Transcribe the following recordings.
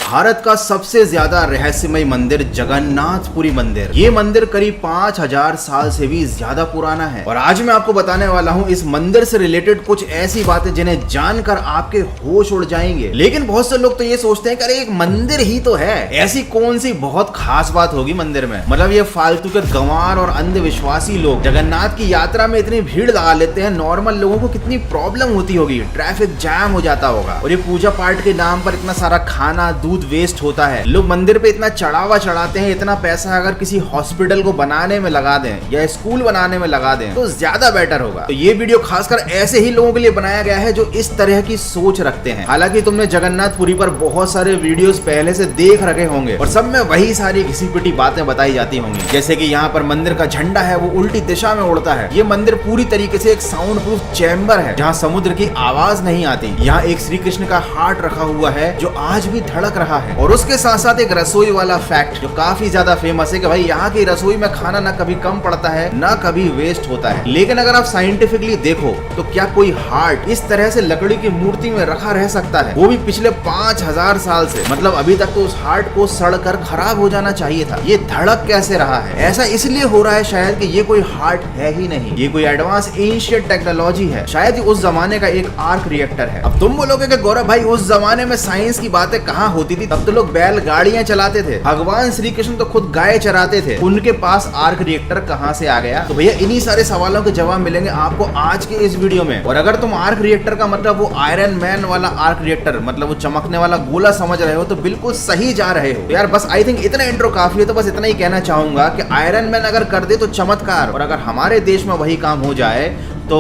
भारत का सबसे ज्यादा रहस्यमय मंदिर जगन्नाथपुरी मंदिर। ये मंदिर करीब 5000 साल से भी ज्यादा पुराना है और आज मैं आपको बताने वाला हूँ इस मंदिर से रिलेटेड कुछ ऐसी बातें जिन्हें जानकर आपके होश उड़ जाएंगे। लेकिन बहुत से लोग तो ये सोचते हैं कि अरे एक मंदिर ही तो है, ऐसी कौन सी बहुत खास बात होगी मंदिर में। मतलब ये फालतू के गंवार और अंधविश्वासी लोग जगन्नाथ की यात्रा में इतनी भीड़ लगा लेते हैं, नॉर्मल लोगों को कितनी प्रॉब्लम होती होगी, ट्रैफिक जैम हो जाता होगा और ये पूजा पाठ के नाम पर इतना सारा खाना दूध वेस्ट होता है। लोग मंदिर पे इतना चढ़ावा चढ़ाते हैं, इतना पैसा अगर किसी हॉस्पिटल को बनाने में लगा दें या स्कूल बनाने में लगा दें तो ज्यादा बेटर होगा। तो ये वीडियो खासकर ऐसे ही लोगों के लिए बनाया गया है जो इस तरह की सोच रखते हैं। हालांकि तुमने जगन्नाथपुरी पर बहुत सारे वीडियोस पहले से देख रखे होंगे और सब में वही सारी घिसी पिटी बातें बताई जाती होंगी, जैसे कि यहाँ पर मंदिर का झंडा है वो उल्टी दिशा में उड़ता है। ये मंदिर पूरी तरीके से एक साउंड प्रूफ चैम्बर है जहाँ समुद्र की आवाज नहीं आती। यहाँ एक श्री कृष्ण का हार्ट रखा हुआ है जो आज भी धड़क रहा है और उसके साथ साथ एक रसोई वाला फैक्ट जो काफी ज्यादा फेमस है कि भाई यहाँ की रसोई में खाना ना कभी कम पड़ता है ना कभी वेस्ट होता है। लेकिन अगर आप साइंटिफिकली देखो तो क्या कोई हार्ट इस तरह से लकड़ी की मूर्ति में रखा रह सकता है, वो भी पिछले 5000 साल से। मतलब अभी तक तो उस हार्ट को सड़कर खराब हो जाना चाहिए था, ये धड़क कैसे रहा है? ऐसा इसलिए हो रहा है शायद कि ये कोई हार्ट है ही नहीं, ये कोई एडवांस एंशिएंट टेक्नोलॉजी है, शायद उस जमाने का एक आर्क रिएक्टर है। अब तुम बोलोगे कि गौरव भाई उस जमाने में साइंस की बातें कहाँ होती थी, तब तो लोग बैलगाड़ियां चलाते थे, भगवान श्री कृष्ण तो खुद गाय चराते थे, उनके पास आर्क रिएक्टर कहाँ से आ गया? तो भैया इन्हीं सारे सवालों के जवाब मिलेंगे आपको आज के इस वीडियो में। और अगर तुम आर्क रिएक्टर का मतलब वो आयरन मैन वाला आर्क रिएक्टर, मतलब वो चमकने वाला गोला समझ रहे हो तो बिल्कुल सही जा रहे हो। तो यार बस आई थिंक इतना इंट्रो काफी है, तो बस इतना ही कहना चाहूंगा कि आयरन मैन अगर कर दे तो चमत्कार, और अगर हमारे देश में वही काम हो जाए तो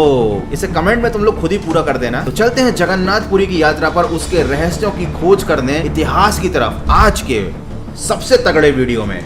इसे कमेंट में तुम लोग खुद ही पूरा कर देना। तो चलते हैं जगन्नाथपुरी की यात्रा पर उसके रहस्यों की खोज करने इतिहास की तरफ आज के सबसे तगड़े वीडियो में।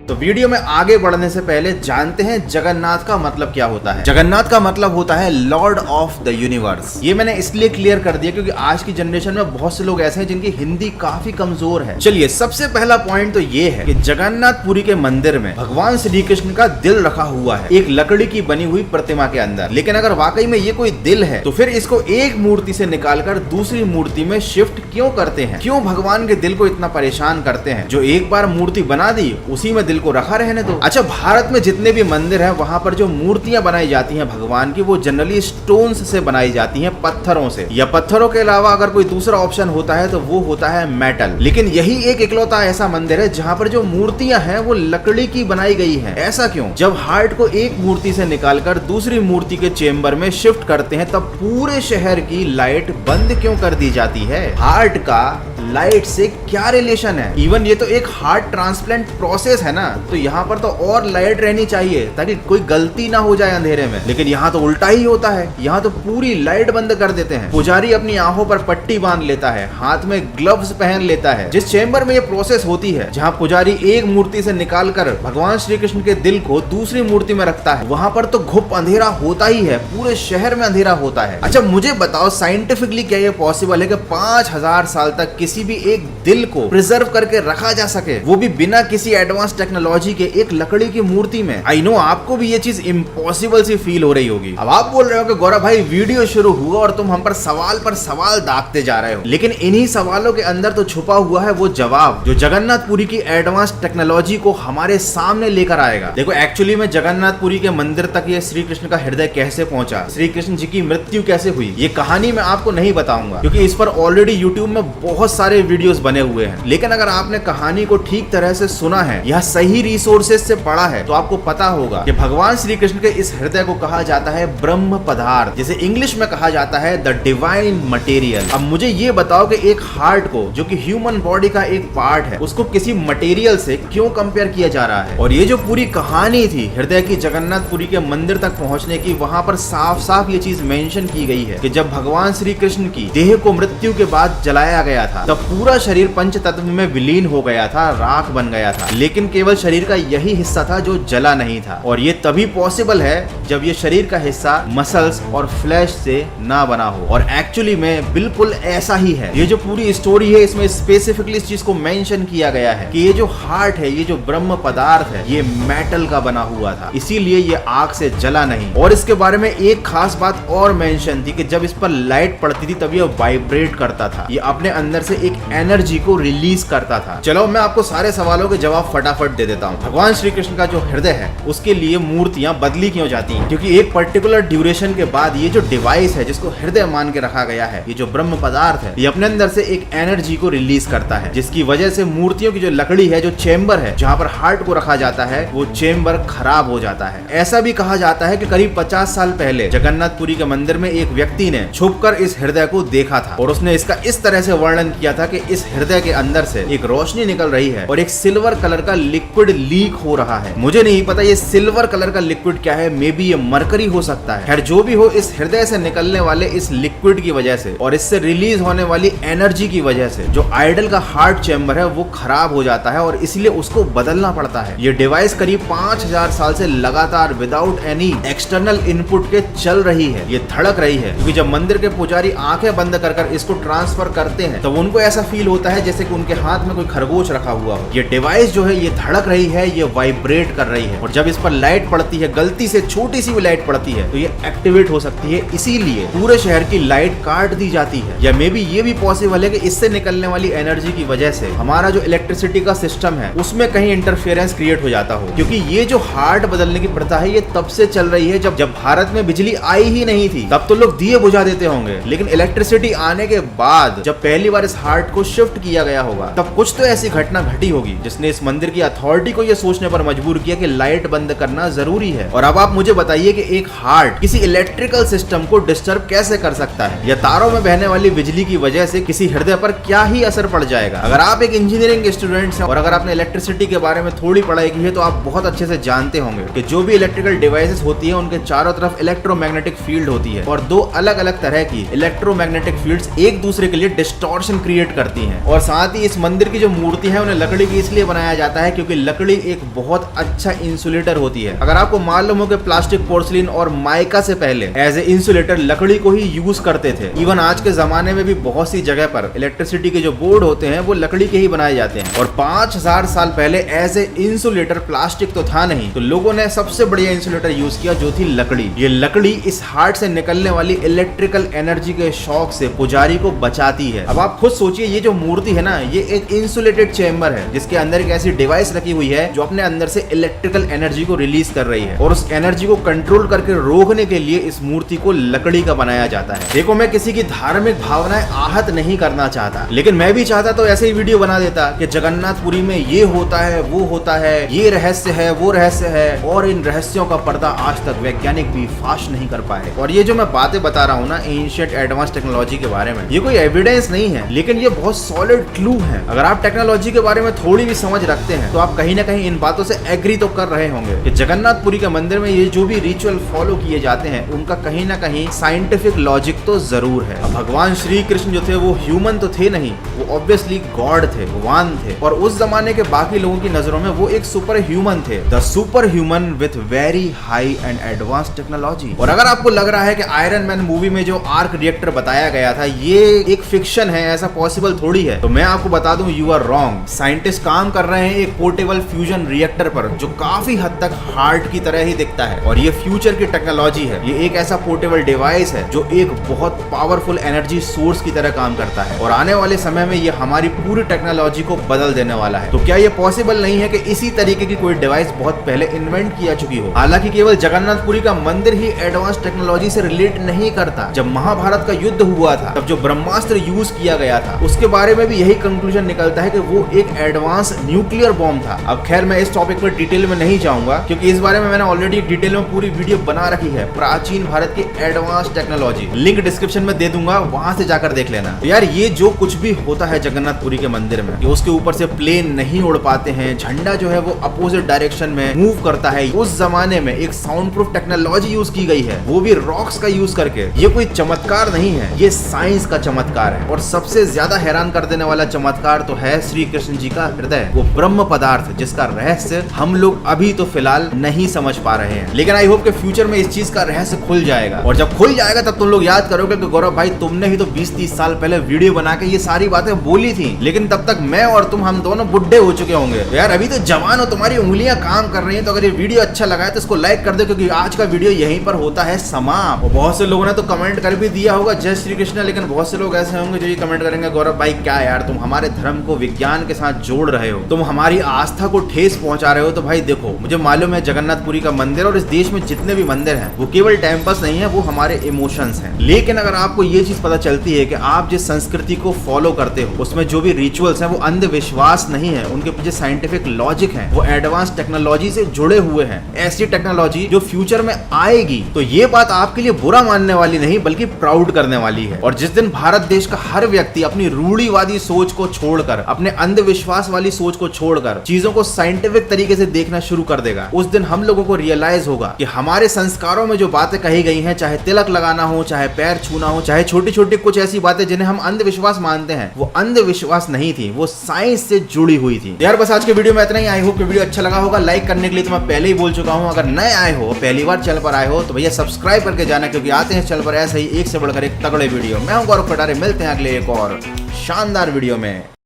तो वीडियो में आगे बढ़ने से पहले जानते हैं जगन्नाथ का मतलब क्या होता है। जगन्नाथ का मतलब होता है लॉर्ड ऑफ द यूनिवर्स। ये मैंने इसलिए क्लियर कर दिया क्योंकि आज की जनरेशन में बहुत से लोग ऐसे हैं जिनकी हिंदी काफी कमजोर है। चलिए सबसे पहला पॉइंट तो ये है कि जगन्नाथपुरी के मंदिर में भगवान श्री कृष्ण का दिल रखा हुआ है एक लकड़ी की बनी हुई प्रतिमा के अंदर। लेकिन अगर वाकई में ये कोई दिल है तो फिर इसको एक मूर्ति से निकालकर दूसरी मूर्ति में शिफ्ट क्यों करते हैं? क्यों भगवान के दिल को इतना परेशान करते हैं? जो एक बार मूर्ति बना दी उसी में दिल को रखा रहने दो। अच्छा, भारत में जितने भी मंदिर हैं वहां पर जो मूर्तियां बनाई जाती हैं भगवान की वो जनरली स्टोन्स से बनाई जाती हैं, पत्थरों से, या पत्थरों के अलावा अगर कोई दूसरा ऑप्शन होता है तो वो होता है मेटल। लेकिन यही एक इकलौता ऐसा मंदिर है जहां पर जो मूर्तियां हैं वो लकड़ी की बनाई गई हैं। ऐसा क्यों? जब हार्ट को एक मूर्ति से निकालकर दूसरी मूर्ति के चेम्बर में शिफ्ट करते हैं तब पूरे शहर की लाइट बंद क्यों कर दी जाती है? हार्ट का लाइट से क्या रिलेशन है? इवन ये तो एक हार्ट ट्रांसप्लांट प्रोसेस है ना, तो यहाँ पर तो और लाइट रहनी चाहिए ताकि कोई गलती ना हो जाए अंधेरे में। लेकिन यहाँ तो उल्टा ही होता है, यहाँ तो पूरी लाइट बंद कर देते हैं। पुजारी अपनी आंखों पर पट्टी बांध लेता है, हाथ में ग्लव्स पहन लेता है। जिस चेम्बर में ये प्रोसेस होती है जहाँ पुजारी एक मूर्ति से निकालकर भगवान श्री कृष्ण के दिल को दूसरी मूर्ति में रखता है, वहां पर तो घुप अंधेरा होता ही है, पूरे शहर में अंधेरा होता है। अच्छा मुझे बताओ साइंटिफिकली क्या ये पॉसिबल है कि 5000 साल तक किसी भी एक दिल को प्रिजर्व करके रखा जा सके, वो भी बिना किसी एडवांस टेक्नोलॉजी के एक लकड़ी की मूर्ति में? आई नो आपको भी ये चीज इम्पॉसिबल सी फील हो रही होगी। अब आप बोल रहे हो कि गौरव भाई वीडियो शुरू हुआ और तुम हम पर सवाल दागते जा रहे हो, लेकिन इन्हीं सवालों के अंदर तो छुपा हुआ है वो जवाब जो जगन्नाथपुरी की एडवांस टेक्नोलॉजी को हमारे सामने लेकर आएगा। देखो एक्चुअली में जगन्नाथपुरी के मंदिर तक ये श्री कृष्ण का हृदय कैसे पहुंचा, श्री कृष्ण जी की मृत्यु कैसे हुई, ये कहानी मैं आपको नहीं बताऊंगा क्योंकि इस पर ऑलरेडी यूट्यूब में बहुत सारे वीडियोस बने हुए हैं। लेकिन अगर आपने कहानी को ठीक तरह से सुना है या सही रिसोर्सेज से पढ़ा है तो आपको पता होगा कि भगवान श्री कृष्ण के इस हृदय को कहा जाता है ब्रह्म पदार्थ, जिसे इंग्लिश में कहा जाता है द डिवाइन मटेरियल। अब मुझे ये बताओ कि एक हार्ट को जो कि ह्यूमन बॉडी का एक पार्ट है उसको किसी मटेरियल से क्यों कंपेयर किया जा रहा है? और ये जो पूरी कहानी थी हृदय की जगन्नाथपुरी के मंदिर तक पहुंचने की, वहां पर साफ साफ ये चीज मेंशन की गई है कि जब भगवान श्री कृष्ण की देह को मृत्यु के बाद जलाया गया था तब पूरा शरीर पंच तत्व में विलीन हो गया था, राख बन गया था। लेकिन केवल शरीर का यही हिस्सा था जो जला नहीं था, और ये तभी पॉसिबल है जब ये शरीर का हिस्सा मसल्स और फ्लैश से ना बना हो। और एक्चुअली में बिल्कुल ऐसा ही है। ये जो पूरी स्टोरी है इसमें स्पेसिफिकली इस चीज को मेंशन किया गया है कि ये जो हार्ट है, ये जो ब्रह्म पदार्थ है, ये मेटल का बना हुआ था, इसीलिए ये आग से जला नहीं। और इसके बारे में एक खास बात और मेंशन थी कि जब इस पर लाइट पड़ती थी तब ये वाइब्रेट करता था, ये अपने अंदर से एक एनर्जी को रिलीज करता था। चलो मैं आपको सारे सवालों के जवाब फटाफट दे देता हूँ। भगवान श्री कृष्ण का जो हृदय है उसके लिए मूर्तियां बदली क्यों जाती हैं? क्योंकि एक पर्टिकुलर ड्यूरेशन के बाद ये जो डिवाइस है जिसको हृदय मान के रखा गया है, ये जो ब्रह्म पदार्थ है, ये अपने अंदर से एक एनर्जी को रिलीज करता है, जिसकी वजह से मूर्तियों की जो लकड़ी है, जो चेम्बर है जहाँ पर हार्ट को रखा जाता है, वो चेम्बर खराब हो जाता है। ऐसा भी कहा जाता है कि करीब 50 साल पहले जगन्नाथपुरी के मंदिर में एक व्यक्ति ने छुपकर इस हृदय को देखा था, और उसने इसका इस तरह से वर्णन किया था कि इस हृदय के अंदर से एक रोशनी निकल रही है और एक सिल्वर कलर का लिक्विड लीक हो रहा है। मुझे नहीं पता ये सिल्वर कलर का लिक्विड क्या है, मे बी ये मरकरी हो सकता है। खैर जो भी हो, इस हृदय से निकलने वाले इस लिक्विड की वजह से और इससे रिलीज होने वाली एनर्जी की वजह से जो आइडल का हार्ट चेम्बर है वो खराब हो जाता है, और इसलिए उसको बदलना पड़ता है। ये डिवाइस करीब 5000 साल से लगातार विदाउट एनी एक्सटर्नल इनपुट के चल रही है, ये धड़क रही है, क्योंकि जब मंदिर के पुजारी आंखें बंद कर इसको ट्रांसफर करते हैं तो उनको ऐसा फील होता है जैसे कि उनके हाथ में कोई खरगोश रखा हुआ हो। ये डिवाइस जो है ये धड़क रही है, ये वाइब्रेट कर रही है, और जब इस पर लाइट पड़ती है, गलती से छोटी सी भी लाइट पड़ती है तो ये एक्टिवेट हो सकती है, इसीलिए पूरे शहर की लाइट काट दी जाती है। या मे बी ये भी पॉसिबल है कि इससे निकलने वाली एनर्जी की वजह से हमारा जो इलेक्ट्रिसिटी का सिस्टम है उसमें कहीं इंटरफेरेंस क्रिएट हो जाता हो, क्योंकि ये जो हार्ट बदलने की प्रथा है ये तब से चल रही है जब भारत में बिजली आई ही नहीं थी, तब तो लोग दिए बुझा देते होंगे, लेकिन इलेक्ट्रिसिटी आने के बाद जब पहली बार इस हार्ट को शिफ्ट किया गया होगा तब कुछ तो ऐसी घटना घटी होगी जिसने इस मंदिर की अथॉरिटी को यह सोचने पर मजबूर किया कि लाइट बंद करना जरूरी है। और अब आप मुझे बताइए कि एक हार्ट किसी इलेक्ट्रिकल सिस्टम को डिस्टर्ब कैसे कर सकता है, या तारों में बहने वाली बिजली की वजह से किसी हृदय पर क्या ही असर पड़ जाएगा। अगर आप एक इंजीनियरिंग स्टूडेंट हैं और अगर आपने इलेक्ट्रिसिटी के बारे में थोड़ी पढ़ाई की है तो आप बहुत अच्छे से जानते होंगे कि जो भी इलेक्ट्रिकल डिवाइसेस होती है उनके चारों तरफ इलेक्ट्रोमैग्नेटिक फील्ड होती है, और दो अलग अलग तरह की इलेक्ट्रोमैग्नेटिक फील्ड्स एक दूसरे के लिए डिस्टॉर्शन क्रिएट करती हैं। और साथ ही इस मंदिर की जो मूर्ति है उन्हें लकड़ी की इसलिए बनाया जाता है क्योंकि लकड़ी एक बहुत अच्छा इंसुलेटर होती है। अगर आपको मालूम हो कि प्लास्टिक, पोर्सिलिन और माइका से पहले एज ए इंसुलेटर लकड़ी को ही यूज करते थे। इवन आज के जमाने में भी बहुत सी जगह पर इलेक्ट्रिसिटी के जो बोर्ड होते हैं वो लकड़ी के ही बनाए जाते हैं, और 5000 साल पहले एज ए इंसुलेटर प्लास्टिक तो था नहीं, तो लोगों ने सबसे बढ़िया इंसुलेटर यूज किया जो थी लकड़ी। ये लकड़ी इस हार्ट से निकलने वाली इलेक्ट्रिकल एनर्जी के शॉक से पुजारी को बचाती है। अब आप खुद सोचिए, ये जो मूर्ति है ना, ये एक इंसुलेटेड चेम्बर है जिसके अंदर एक ऐसी डिवाइस रखी हुई है जो अपने अंदर से इलेक्ट्रिकल एनर्जी को रिलीज कर रही है, और उस एनर्जी को कंट्रोल करके रोकने के लिए इस मूर्ति को लकड़ी का बनाया जाता है। देखो, मैं किसी की धार्मिक भावनाएं आहत नहीं करना चाहता, लेकिन मैं भी चाहता तो ऐसे ही वीडियो बना देता कि जगन्नाथपुरी में ये होता है, वो होता है, ये रहस्य है, वो रहस्य है, और इन रहस्यों का पर्दा आज तक वैज्ञानिक भी फाश नहीं कर पाए। और ये जो मैं बातें बता रहा हूँ ना एंशिएंट एडवांस टेक्नोलॉजी के बारे में, ये कोई एविडेंस नहीं है, लेकिन ये बहुत सॉलिड क्लू है। अगर आप टेक्नोलॉजी के बारे में थोड़ी भी समझ रखते हैं तो आप कहीं ना कहीं इन बातों से एग्री तो कर रहे होंगे कि जगन्नाथपुरी के मंदिर में ये जो भी रिचुअल फॉलो किए जाते हैं उनका कहीं ना कहीं साइंटिफिक लॉजिक तो जरूर है। अब भगवान श्री कृष्ण जो थे वो ह्यूमन तो थे नहीं, वो ऑब्वियसली गॉड थे, भगवान थे, और उस जमाने के बाकी लोगों की नजरों में वो एक सुपर ह्यूमन थे, the super human with very high and advance technology. और अगर आपको लग रहा है कि आयरन मैन मूवी में जो आर्क रिएक्टर बताया गया था ये एक फिक्शन है, ऐसा पॉसिबल थोड़ी है, तो मैं आपको बता दूं यू आर रॉन्ग। साइंटिस्ट काम कर रहे हैं एक पोर्टेबल फ्यूजन रिएक्टर पर जो काफी हद तक हार्ट की तरह ही दिखता है, और ये फ्यूचर की टेक्नोलॉजी है। ये एक ऐसा पोर्टेबल डिवाइस है जो एक बहुत पावरफुल एनर्जी सोर्स की तरह काम करता है, और आने वाले समय में ये हमारी पूरी टेक्नोलॉजी को बदल देने वाला है। तो क्या ये पॉसिबल नहीं है कि इसी तरीके की कोई डिवाइस बहुत पहले इन्वेंट किया चुकी हो? हालांकि केवल जगन्नाथपुरी का मंदिर ही एडवांस टेक्नोलॉजी से रिलेट नहीं करता। जब महाभारत का युद्ध हुआ था तब जो ब्रह्मास्त्र यूज किया गया था उसके बारे में भी यही कंक्लूजन निकलता है कि वो एक एडवांस न्यूक्लियर बॉम्ब था। अब खैर मैं इस टॉपिक पर डिटेल में नहीं जाऊंगा क्योंकि इस बारे में मैंने ऑलरेडी डिटेल में पूरी वीडियो बना रखी है, प्राचीन भारत की एडवांस टेक्नोलॉजी, लिंक डिस्क्रिप्शन में दे दूंगा, वहां से जाकर देख लेना। तो यार ये जो कुछ भी होता है जगन्नाथपुरी के मंदिर में, उसके ऊपर से प्लेन नहीं उड़ पाते हैं, झंडा जो है वो अपोजिट डायरेक्शन में मूव करता है, उस जमाने में एक साउंड प्रूफ टेक्नोलॉजी यूज की गई है, वो भी रॉक्स का यूज करके। ये कोई चमत्कार नहीं है, ये साइंस का चमत्कार है। और सबसे ज्यादा हैरान कर देने वाला चमत्कार तो है श्री कृष्ण जी का हृदय, वो ब्रह्म पदार्थ जगन्नाथ, जिसका रहस्य हम लोग अभी तो फिलहाल नहीं समझ पा रहे हैं, लेकिन आई होप कि फ्यूचर में इस चीज का रहस्य खुल जाएगा। और जब खुल जाएगा तब तुम लोग याद करोगे कि गौरव भाई तुमने ही तो 20-30 साल पहले वीडियो बना के ये सारी बातें बोली थी, लेकिन तब तक मैं और तुम हम दोनों बुड्ढे हो चुके होंगे। तो यार अभी तो जवान हो, तुम्हारी उंगलियां काम कर रही हैं, तो अगर ये वीडियो अच्छा लगा है तो इसको लाइक कर दो, क्योंकि आज का वीडियो यहीं पर होता है समाप्त। और बहुत से लोगों ने तो कमेंट कर भी दिया होगा जय श्री कृष्ण, लेकिन बहुत से लोग ऐसे होंगे जो ये कमेंट करेंगे गौरव भाई क्या यार तुम हमारे धर्म को विज्ञान के साथ जोड़ रहे हो, तुम हमारी आस्था को ठेस पहुंचा रहे हो। तो भाई देखो, मुझे मालूम है जगन्नाथपुरी का मंदिर और इस देश में जितने भी मंदिर हैं वो केवल टेम्पल्स नहीं है, वो हमारे इमोशंस हैं। लेकिन अगर आपको ये चीज पता चलती है कि आप जिस संस्कृति को फॉलो करते हो उसमें जो भी रिचुअल्स हैं वो अंधविश्वास नहीं है, उनके पीछे साइंटिफिक लॉजिक है, वो एडवांस टेक्नोलॉजी से जुड़े हुए हैं, ऐसी टेक्नोलॉजी जो फ्यूचर में आएगी, तो ये बात आपके लिए बुरा मानने वाली नहीं बल्कि प्राउड करने वाली है। और जिस दिन भारत देश का हर व्यक्ति अपनी रूढ़िवादी सोच को छोड़कर, अपने अंधविश्वास वाली सोच को छोड़कर चीजों को साइंटिफिक तरीके से देखना शुरू कर देगा, उस दिन हम लोगों को रियलाइज होगा कि हमारे संस्कारों में जो बातें कही गई हैं, चाहे तिलक लगाना हो, चाहे पैर छूना हो, चाहे छोटी छोटी कुछ ऐसी बातें जिन्हें हम अंधविश्वास मानते हैं, वो अंधविश्वास नहीं थी, वो साइंस से जुड़ी हुई थी। यार बस आज के वीडियो में इतना ही। आई होप कि वीडियो अच्छा लगा होगा। लाइक करने के लिए तो मैं पहले ही बोल चुका हूं। अगर नए आए हो, पहली बार चैनल पर आए हो, तो भैया सब्सक्राइब करके जाना, क्योंकि आते हैं चैनल पर ऐसे ही एक से बढ़कर एक तगड़े वीडियो। मैं हूं गौरव कटारे, मिलते हैं अगले एक और शानदार वीडियो में।